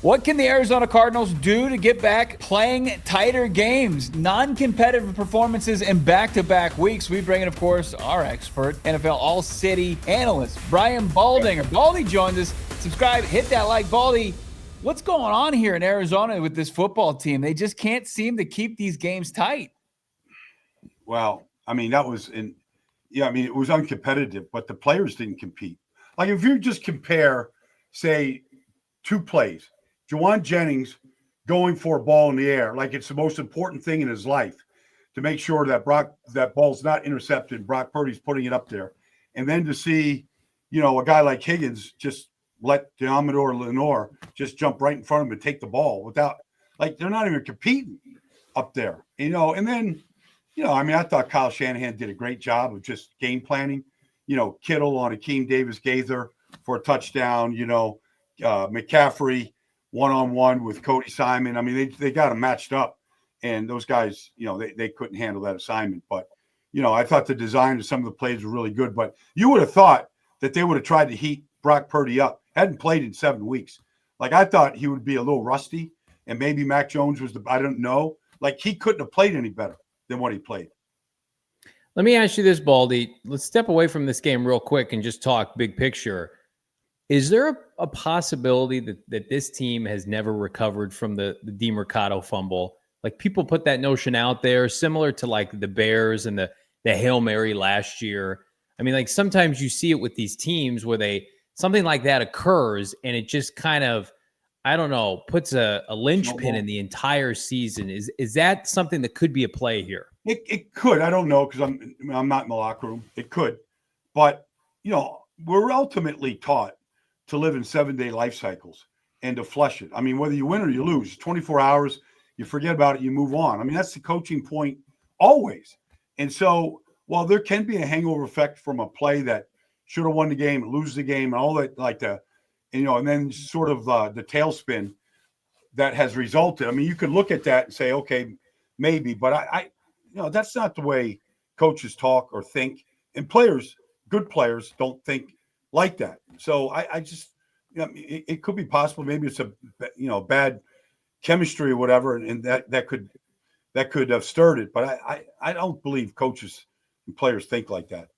What can the Arizona Cardinals do to get back playing tighter games, non-competitive performances in back-to-back weeks? We bring in, of course, our expert, NFL All-City analyst, Brian Baldinger. Baldy joins us. Subscribe, hit that like. Baldy, what's going on here in Arizona with this football team? They just can't seem to keep these games tight. Well, I mean, it was uncompetitive, but the players didn't compete. Like if you just compare, say, two plays, Juwan Jennings going for a ball in the air, like it's the most important thing in his life to make sure that that ball's not intercepted. Brock Purdy's putting it up there. And then to see, a guy like Higgins just let Deommodore Lenoir just jump right in front of him and take the ball without, like, they're not even competing up there, and then, I thought Kyle Shanahan did a great job of just game planning, Kittle on Akeem Davis-Gaither for a touchdown, McCaffrey one-on-one with Cody Simon. I mean, they got them matched up, and those guys, they couldn't handle that assignment. But, I thought the design of some of the plays were really good. But you would have thought that they would have tried to heat Brock Purdy up. Hadn't played in 7 weeks. Like, I thought he would be a little rusty, and maybe Mac Jones was I don't know. Like, he couldn't have played any better than what he played. Let me ask you this, Baldy. Let's step away from this game real quick and just talk big picture. Is there a possibility that this team has never recovered from the DeMercado fumble? Like, people put that notion out there, similar to like the Bears and the Hail Mary last year. I mean, like, sometimes you see it with these teams where something like that occurs and it just kind of, I don't know, puts a linchpin in the entire season. Is that something that could be a play here? It could. I don't know, because I'm not in the locker room. It could. But, we're ultimately taught to live in 7-day life cycles and to flush it. I mean, whether you win or you lose, 24 hours, you forget about it, you move on. I mean, that's the coaching point always. And so while there can be a hangover effect from a play that should have won the game, lose the game, and all that, like and then sort of the tailspin that has resulted. I mean, you could look at that and say, okay, maybe, but I that's not the way coaches talk or think. And good players don't think like that. So I just, it could be possible. Maybe it's a, bad chemistry or whatever. And that could have stirred it. But I don't believe coaches and players think like that.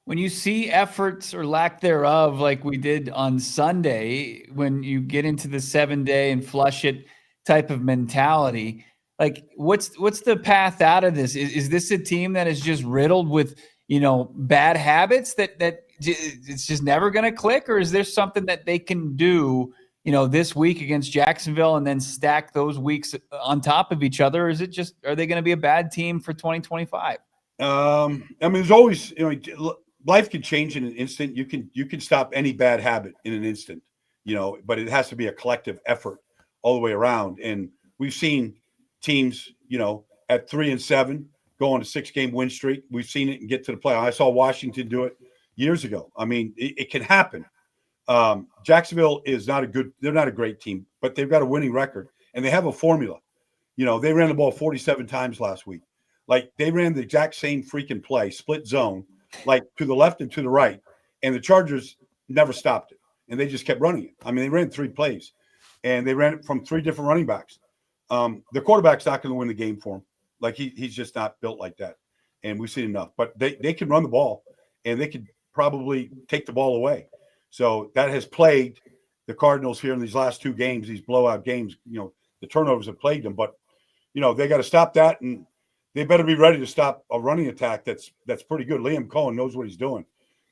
When you see efforts or lack thereof, like we did on Sunday, when you get into the 7-day and flush it type of mentality, like what's the path out of this? Is this a team that is just riddled with, bad habits that it's just never going to click? Or is there something that they can do, this week against Jacksonville and then stack those weeks on top of each other? Or is it just, are they going to be a bad team for 2025? I mean, there's always, life can change in an instant. You can stop any bad habit in an instant, but it has to be a collective effort all the way around. And we've seen teams, at 3-7 go on a 6-game win streak. We've seen it and get to the playoff. I saw Washington do it years ago. I mean, it can happen. Jacksonville is they're not a great team, but they've got a winning record and they have a formula. They ran the ball 47 times last week. Like, they ran the exact same freaking play, split zone, like to the left and to the right. And the Chargers never stopped it. And they just kept running it. I mean, they ran 3 plays and they ran it from 3 different running backs. The quarterback's not going to win the game for him. Like, he's just not built like that. And we've seen enough. But they can run the ball and they could probably take the ball away. So that has plagued the Cardinals here in these last 2 games, these blowout games. The turnovers have plagued them. But, they got to stop that, and they better be ready to stop a running attack that's pretty good. Liam Cohen knows what he's doing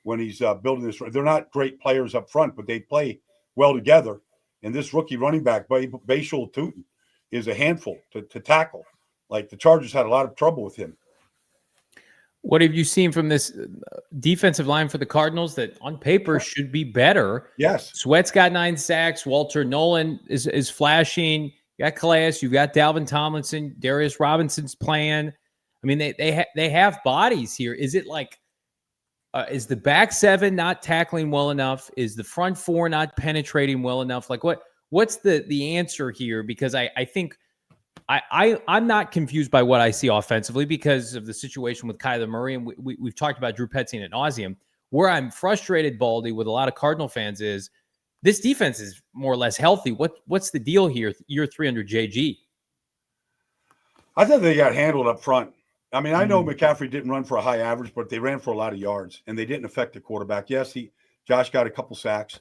when he's building this. They're not great players up front, but they play well together. And this rookie running back, Bashal Tutin, is a handful to tackle. Like, the Chargers had a lot of trouble with him. What have you seen from this defensive line for the Cardinals that on paper should be better? Yes. Sweat's got 9 sacks. Walter Nolan is flashing. You got Calais. You've got Dalvin Tomlinson. Darius Robinson's playing. I mean, they have bodies here. Is it like, is the back 7 not tackling well enough? Is the front 4 not penetrating well enough? Like, what's the answer here? Because I think I'm not confused by what I see offensively because of the situation with Kyler Murray, and we've talked about Drew Petzing ad nauseum. Where I'm frustrated, Baldy, with a lot of Cardinal fans is this defense is more or less healthy. What's the deal here? Year 300 JG. I thought they got handled up front. I mean, I know McCaffrey didn't run for a high average, but they ran for a lot of yards, and they didn't affect the quarterback. Yes, Josh got a couple sacks,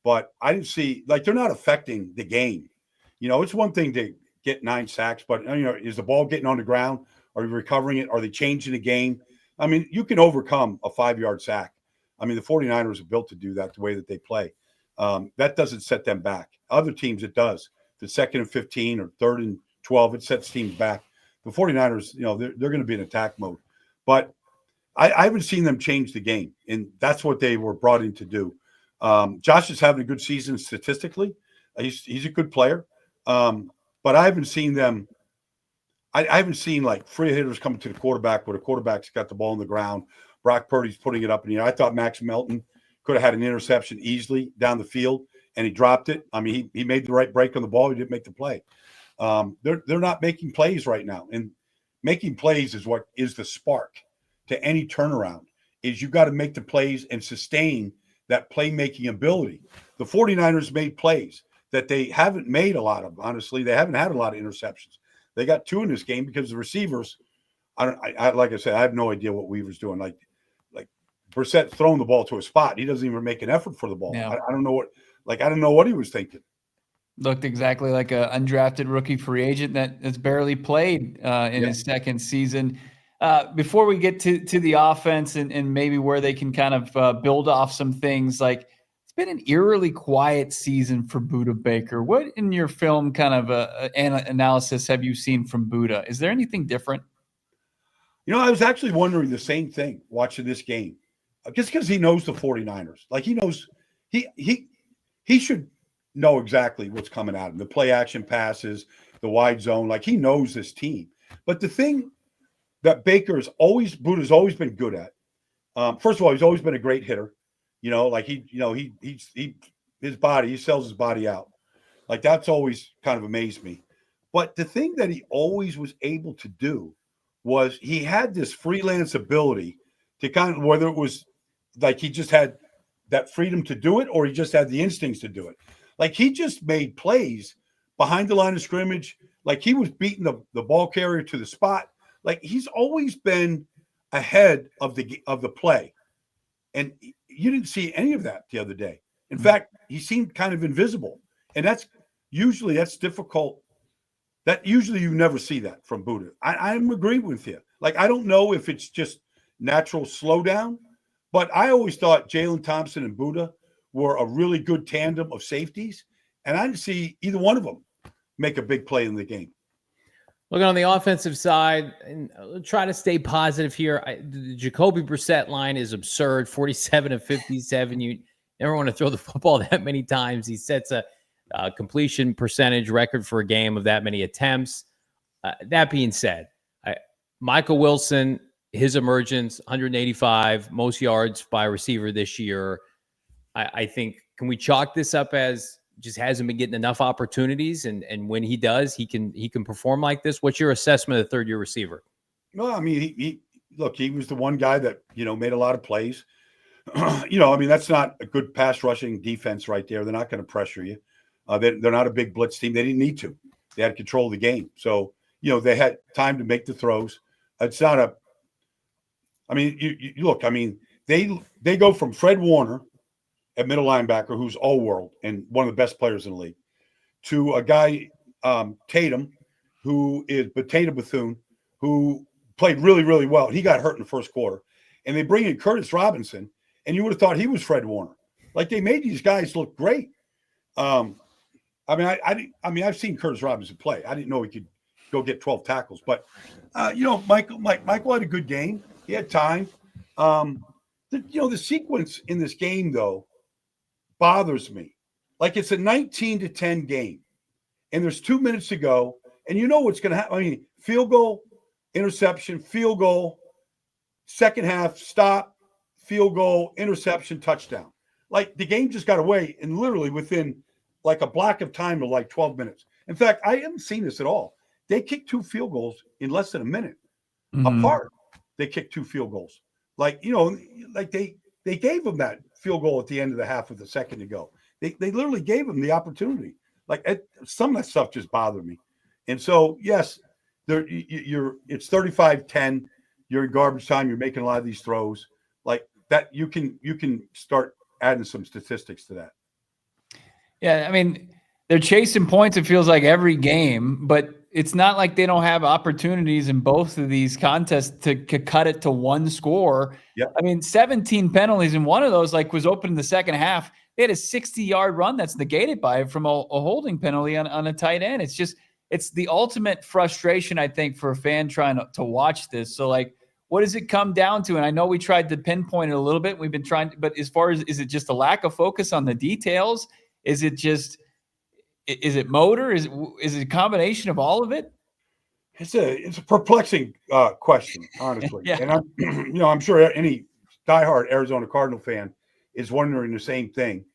but I didn't see, like, they're not affecting the game. You know, it's one thing to get 9 sacks, but, you know, is the ball getting on the ground? Are you recovering it? Are they changing the game? I mean, you can overcome a 5-yard sack. I mean, the 49ers are built to do that the way that they play. That doesn't set them back. Other teams, it does. The 2nd and 15 or 3rd and 12, it sets teams back. The 49ers, you know, they're going to be in attack mode. But I haven't seen them change the game, and that's what they were brought in to do. Josh is having a good season statistically. He's a good player. But I haven't seen them – I haven't seen, like, free hitters coming to the quarterback where the quarterback's got the ball on the ground. Brock Purdy's putting it up in the air. I thought Max Melton could have had an interception easily down the field, and he dropped it. I mean, he made the right break on the ball. He didn't make the play. They're not making plays right now, and making plays is what is the spark to any turnaround. Is you got to make the plays and sustain that playmaking ability. The 49ers made plays that they haven't made a lot of. Honestly, they haven't had a lot of interceptions. They got 2 in this game because the receivers. Like I said, I have no idea what Weaver's doing. Like Brissett throwing the ball to a spot, he doesn't even make an effort for the ball. Yeah. I don't know what. Like, I don't know what he was thinking. Looked exactly like an undrafted rookie free agent that's barely played in his second season. Before we get to the offense and maybe where they can kind of build off some things, like it's been an eerily quiet season for Budda Baker. What in your film kind of analysis have you seen from Budda? Is there anything different? You know, I was actually wondering the same thing watching this game. Just because he knows the 49ers. Like, he knows he should know exactly what's coming at him. The play action passes, the wide zone. Like, he knows this team. But the thing that Budda's always been good at, first of all, he's always been a great hitter. You know, like he sells his body out. Like, that's always kind of amazed me. But the thing that he always was able to do was he had this freelance ability to kind of, whether it was like he just had that freedom to do it or he just had the instincts to do it. Like, he just made plays behind the line of scrimmage. Like, he was beating the ball carrier to the spot. Like, he's always been ahead of the play. And you didn't see any of that the other day. In fact, he seemed kind of invisible. And that's difficult. That usually you never see that from Budda. I'm agreeing with you. Like, I don't know if it's just natural slowdown, but I always thought Jalen Thompson and Budda were a really good tandem of safeties, and I didn't see either one of them make a big play in the game. Looking on the offensive side, and try to stay positive here. The Jacoby Brissett line is absurd, 47 of 57. You never want to throw the football that many times. He sets a completion percentage record for a game of that many attempts. That being said, Michael Wilson, his emergence, 185, most yards by receiver this year. I think, can we chalk this up as just hasn't been getting enough opportunities, and when he does, he can perform like this? What's your assessment of the third-year receiver? Well, I mean, he was the one guy that, you know, made a lot of plays. You know, I mean, that's not a good pass rushing defense right there. They're not going to pressure you. They're not a big blitz team. They didn't need to. They had control of the game. So, you know, they had time to make the throws. It's not a – I mean, you look, I mean, they go from Fred Warner at middle linebacker, who's all-world and one of the best players in the league, to a guy, Tatum Bethune, who played really, really well. He got hurt in the first quarter. And they bring in Curtis Robinson, and you would have thought he was Fred Warner. Like, they made these guys look great. I mean, I've seen Curtis Robinson play. I didn't know he could go get 12 tackles. But, you know, Michael had a good game. He had time. The sequence in this game, though, bothers me. Like, it's a 19-10 game, and there's 2 minutes to go, and you know what's going to happen. I mean, field goal, interception, field goal, second half, stop, field goal, interception, touchdown. Like, the game just got away, and literally within like a block of time of like 12 minutes. In fact, I haven't seen this at all. They kicked 2 field goals in less than a minute apart. They kicked 2 field goals. Like, you know, like they gave them that field goal at the end of the half with a second to go. They literally gave him the opportunity. Like some of that stuff just bothered me. And so, yes, it's 35-10. You're in garbage time. You're making a lot of these throws like that. You can start adding some statistics to that. Yeah, I mean, they're chasing points, it feels like, every game, but it's not like they don't have opportunities in both of these contests to cut it to one score. Yep. I mean, 17 penalties, and one of those was open in the second half. They had a 60-yard run that's negated by it from a holding penalty on a tight end. It's the ultimate frustration, I think, for a fan trying to watch this. So, what does it come down to? And I know we tried to pinpoint it a little bit. We've been trying, but as far as, is it just a lack of focus on the details? Is it motor? Is it a combination of all of it? It's a perplexing question, honestly. Yeah. And I'm sure any diehard Arizona Cardinal fan is wondering the same thing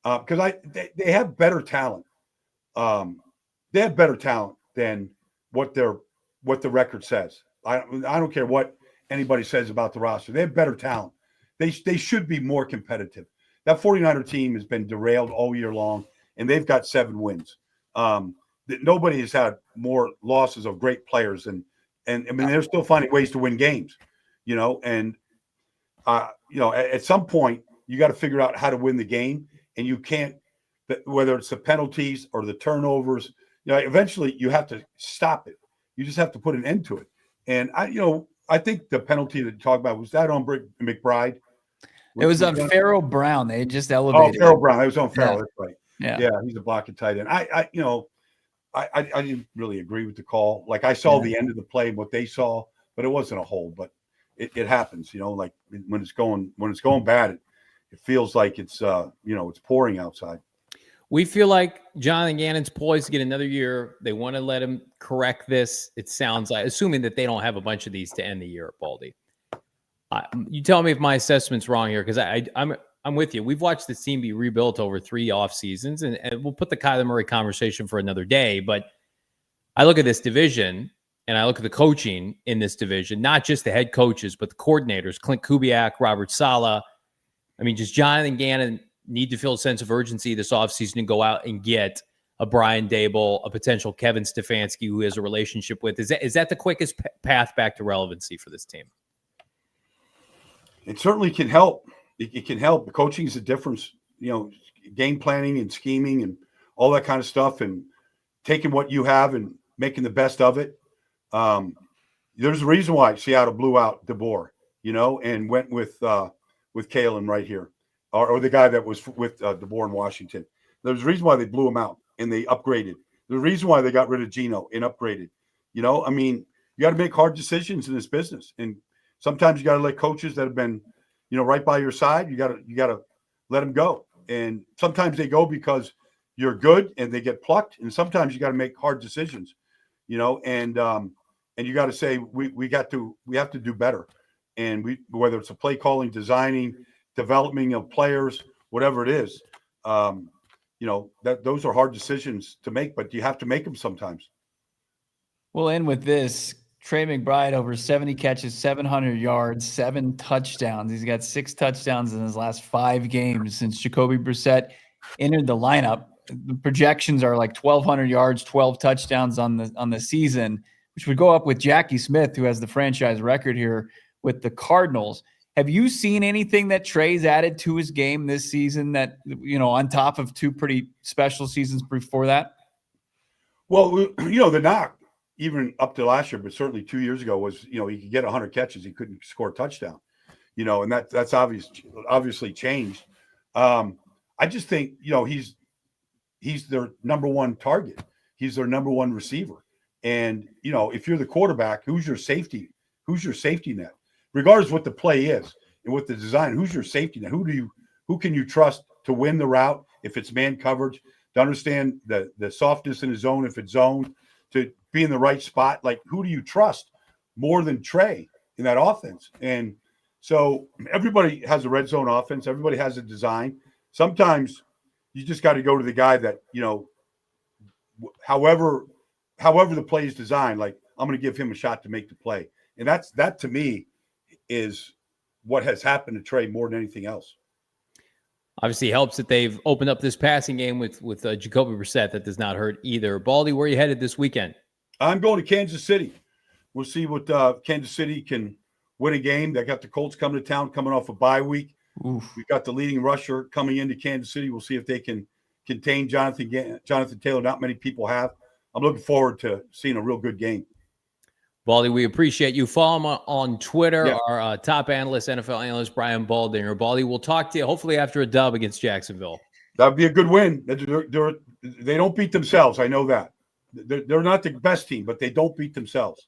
because they have better talent. They have better talent than what the record says. I don't care what anybody says about the roster. They have better talent. They should be more competitive. That 49er team has been derailed all year long, and they've got 7 wins. Nobody has had more losses of great players, and I mean they're still finding ways to win games, And at some point you got to figure out how to win the game, and you can't. Whether it's the penalties or the turnovers, eventually you have to stop it. You just have to put an end to it. And I think the penalty that you talked about was that on McBride. It was on Farrell Brown. They just elevated. Oh, Farrell Brown. It was on Farrell. Yeah. That's right. Yeah, he's a blocking tight end. I didn't really agree with the call. Like I saw the end of the play, what they saw, but it wasn't a hold. But it happens, Like when it's going bad, it feels like it's it's pouring outside. We feel like Jonathan Gannon's poised to get another year. They want to let him correct this. It sounds like, assuming that they don't have a bunch of these to end the year, Baldy. You tell me if my assessment's wrong here, because I'm with you. We've watched this team be rebuilt over 3 off seasons, and we'll put the Kyler Murray conversation for another day. But I look at this division, and I look at the coaching in this division, not just the head coaches, but the coordinators, Clint Kubiak, Robert Saleh. I mean, just Jonathan Gannon need to feel a sense of urgency this offseason and go out and get a Brian Dable, a potential Kevin Stefanski, who has a relationship with. Is that the quickest path back to relevancy for this team? It certainly can help. It can help. Coaching is a difference, game planning and scheming and all that kind of stuff, and taking what you have and making the best of it. There's a reason why Seattle blew out DeBoer, and went with Kalen right here, or the guy that was with DeBoer in Washington. There's a reason why they blew him out and they upgraded. There's a reason why they got rid of Geno and upgraded. I mean, you got to make hard decisions in this business, and sometimes you got to let coaches that have been, right by your side. You got to let them go, and sometimes they go because you're good and they get plucked, and sometimes you got to make hard decisions, and you got to say we have to do better, and whether it's a play calling, designing, developing of players, whatever it is, that those are hard decisions to make, but you have to make them sometimes. We'll end with this. Trey McBride, over 70 catches, 700 yards, 7 touchdowns. He's got 6 touchdowns in his last 5 games since Jacoby Brissett entered the lineup. The projections are like 1,200 yards, 12 touchdowns on the season, which would go up with Jackie Smith, who has the franchise record here with the Cardinals. Have you seen anything that Trey's added to his game this season that, on top of 2 pretty special seasons before that? Well, the knock, even up to last year, but certainly 2 years ago, was, he could get 100 catches. He couldn't score a touchdown, and that's obviously changed. I just think, he's their number one target. He's their number one receiver. And, if you're the quarterback, who's your safety? Who's your safety net? Regardless of what the play is and what the design, who's your safety net? Who can you trust to win the route if it's man coverage, to understand the softness in the zone if it's zoned, to be in the right spot? Like, who do you trust more than Trey in that offense? And so everybody has a red zone offense. Everybody has a design. Sometimes you just got to go to the guy that, however the play is designed, like, I'm going to give him a shot to make the play. And that to me is what has happened to Trey more than anything else. Obviously, helps that they've opened up this passing game with Jacoby Brissett. That does not hurt either. Baldy, where are you headed this weekend? I'm going to Kansas City. We'll see what Kansas City can win a game. They got the Colts coming to town, coming off a bye week. Oof. We've got the leading rusher coming into Kansas City. We'll see if they can contain Jonathan Taylor. Not many people have. I'm looking forward to seeing a real good game. Baldy, we appreciate you. Follow him on Twitter, Yeah. our top analyst, NFL analyst, Brian Baldinger. Baldy, we'll talk to you hopefully after a dub against Jacksonville. That would be a good win. They don't beat themselves. I know that. They're not the best team, but they don't beat themselves.